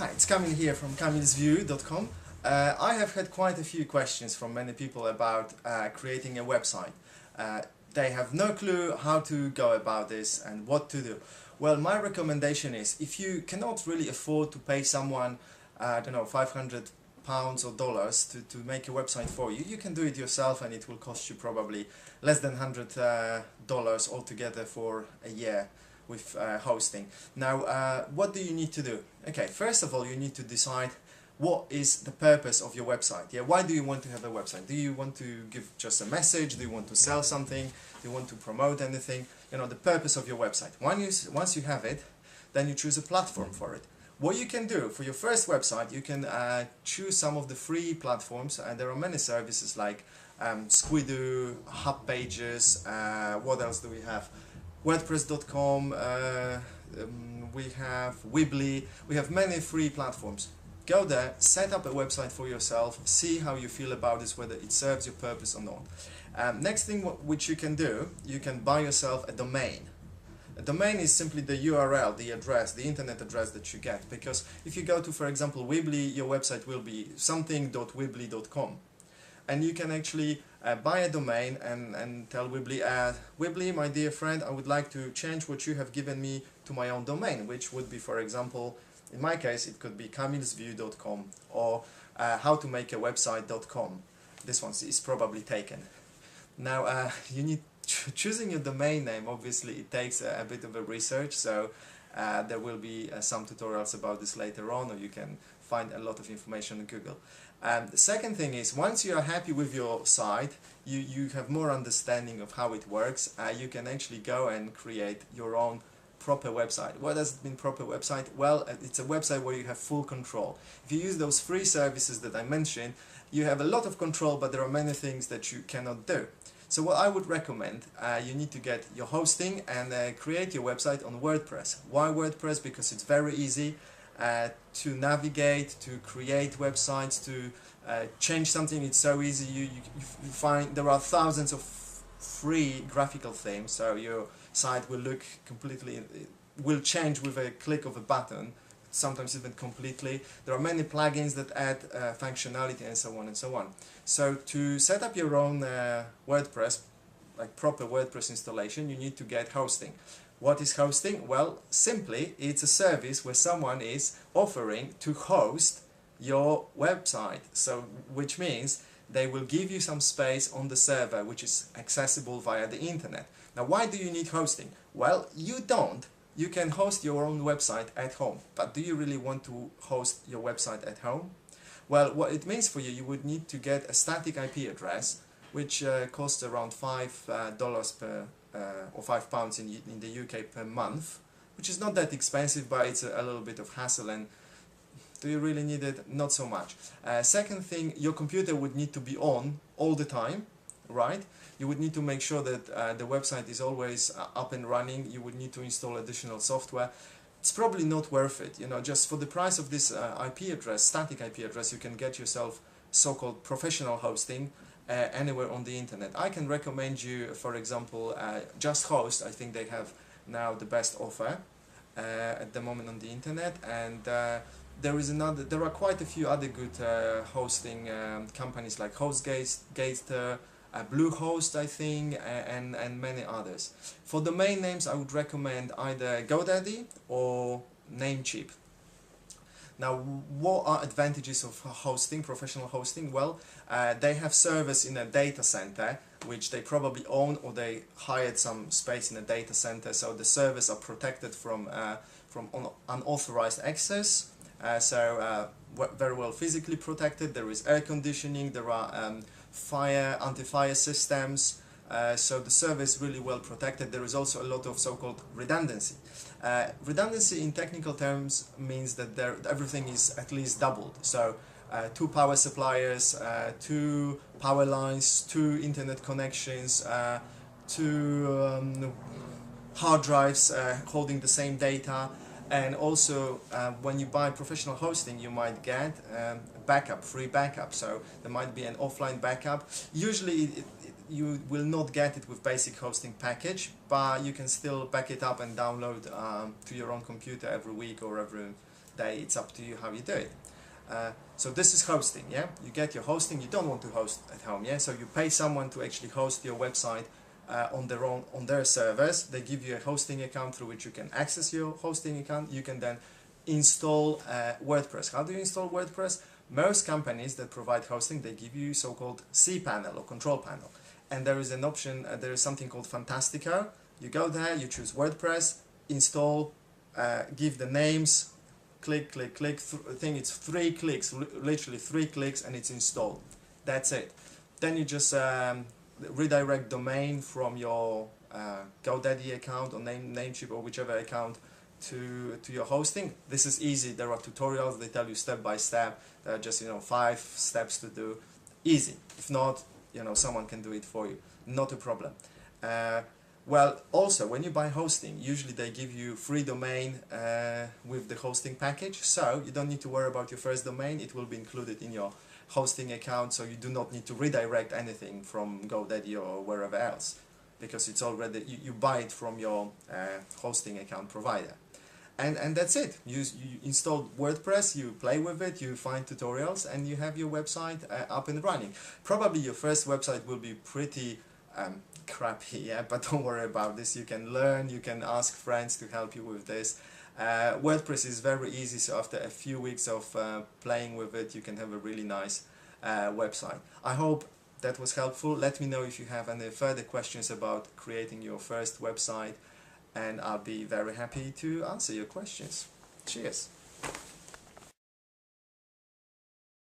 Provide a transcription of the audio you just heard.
Hi, it's Kamil here from kamilsview.com. I have had quite a few questions from many people about creating a website. They have no clue how to go about this and what to do. Well, my recommendation is if you cannot really afford to pay someone, I don't know, 500 pounds or dollars to make a website for you, you can do it yourself and it will cost you probably less than $100 altogether for a year with hosting. Now, what do you need to do? Okay, first of all, you need to decide what is the purpose of your website. Yeah, why do you want to have a website? Do you want to give just a message? Do you want to sell something? Do you want to promote anything? You know, the purpose of your website. Once you have it, then you choose a platform for it. What you can do for your first website, you can choose some of the free platforms, and there are many services like Squidoo, Hub Pages, what else do we have? WordPress.com, we have Weebly, we have many free platforms. Go there, set up a website for yourself, see how you feel about this, whether it serves your purpose or not. Next thing which you can do, you can buy yourself a domain. A domain is simply the URL, the address, the internet address that you get, because if you go to, for example, Weebly, your website will be something.weebly.com. And you can actually buy a domain and tell Weebly, Weebly, my dear friend, I would like to change what you have given me to my own domain, which would be, for example, in my case, it could be kamilsview.com or howtomakeawebsite.com. This one is probably taken. Now, you need choosing your domain name. Obviously, it takes a bit of a research, so there will be some tutorials about this later on, or you can find a lot of information on Google. The second thing is, once you are happy with your site, you have more understanding of how it works, you can actually go and create your own proper website. What does it mean, proper website? Well, it's a website where you have full control. If you use those free services that I mentioned, you have a lot of control, but there are many things that you cannot do. So what I would recommend, you need to get your hosting and create your website on WordPress. Why WordPress? Because it's very easy to navigate, to create websites, to change something. It's so easy. You find there are thousands of free graphical themes, so your site will look completely, will change with a click of a button, sometimes even completely. There are many plugins that add functionality and so on and so on. So to set up your own WordPress, like proper WordPress installation, you need to get hosting. What is hosting? Well, simply it's a service where someone is offering to host your website, so which means they will give you some space on the server which is accessible via the internet. Now, why do you need hosting? Well, you don't. You can host your own website at home, but do you really want to host your website at home? Well, what it means for you, you would need to get a static IP address, which costs around $5 per or £5 in the UK per month, which is not that expensive, but it's a little bit of hassle. And do you really need it? Not so much. Second thing, your computer would need to be on all the time, right? You would need to make sure that the website is always up and running. You would need to install additional software. It's probably not worth it. You know, just for the price of this IP address, static IP address, you can get yourself so-called professional hosting anywhere on the internet. I can recommend you, for example, Just Host. I think they have now the best offer at the moment on the internet, and there are quite a few other good hosting companies like HostGator, Bluehost, I think, and many others. For domain names, I would recommend either GoDaddy or Namecheap. Now, what are advantages of hosting, professional hosting? Well, they have servers in a data center, which they probably own, or they hired some space in a data center, so the servers are protected from unauthorized access. Very well physically protected. There is air conditioning, there are anti-fire systems, so the server is really well protected. There is also a lot of so-called redundancy. Redundancy in technical terms means that everything is at least doubled. So 2 power suppliers, 2 power lines, 2 internet connections, 2 hard drives holding the same data. And also, when you buy professional hosting, you might get backup, free backup. So there might be an offline backup. Usually, you will not get it with basic hosting package, but you can still back it up and download to your own computer every week or every day, it's up to you how you do it. So this is hosting, yeah? You get your hosting, you don't want to host at home, yeah? So you pay someone to actually host your website on their servers. They give you a hosting account through which you can access your hosting account. You can then install WordPress. How do you install WordPress? Most companies that provide hosting, they give you so-called cPanel or control panel. And there is an option, there is something called Fantastico. You go there, you choose WordPress, install, give the names, click, click, click. I think it's 3 clicks, literally 3 clicks, and it's installed. That's it. Then you just redirect domain from your GoDaddy account or Namecheap or whichever account to your hosting. This is easy. There are tutorials. They tell you step by step. There are just 5 steps to do. Easy. If not, someone can do it for you. Not a problem. Well, also, when you buy hosting, usually they give you free domain with the hosting package, so you don't need to worry about your first domain. It will be included in your hosting account, so you do not need to redirect anything from GoDaddy or wherever else, because it's already, you buy it from your hosting account provider. And that's it. You install WordPress, you play with it, you find tutorials, and you have your website up and running. Probably your first website will be pretty crappy, yeah, but don't worry about this. You can learn, you can ask friends to help you with this. WordPress is very easy, so after a few weeks of playing with it, you can have a really nice website. I hope that was helpful. Let me know if you have any further questions about creating your first website, and I'll be very happy to answer your questions. Cheers!